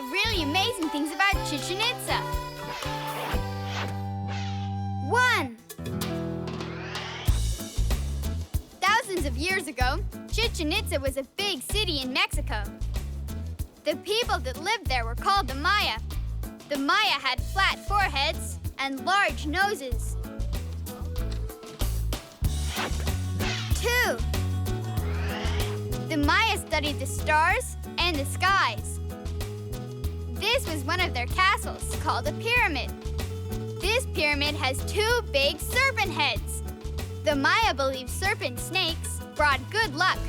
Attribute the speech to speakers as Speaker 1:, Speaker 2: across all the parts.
Speaker 1: really amazing things about Chichen Itza. 1. Thousands of years ago, Chichen Itza was a big city in Mexico. The people that lived there were called the Maya. The Maya had flat foreheads and large noses. 2. The Maya studied the stars and the skies. This was one of their castles, called a pyramid. This pyramid has 2 big serpent heads. The Maya believed serpent snakes brought good luck.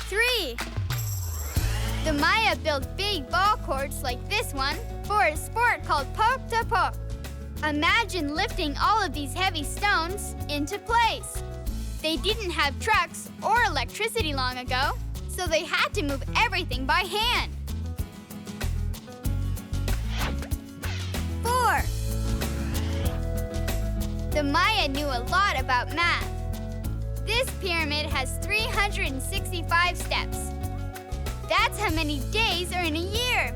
Speaker 1: 3. The Maya built big ball courts like this one for a sport called poke to poke. Imagine lifting all of these heavy stones into place. They didn't have trucks or electricity long ago, so they had to move everything by hand. 4. The Maya knew a lot about math. This pyramid has 365 steps. That's how many days are in a year.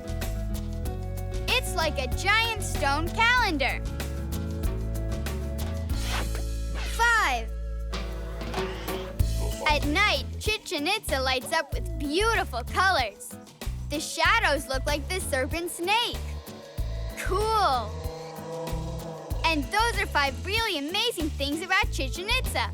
Speaker 1: It's like a giant stone calendar. 5. At night, Chichen Itza lights up with beautiful colors. The shadows look like the serpent snake. Cool! And those are 5 really amazing things about Chichen Itza.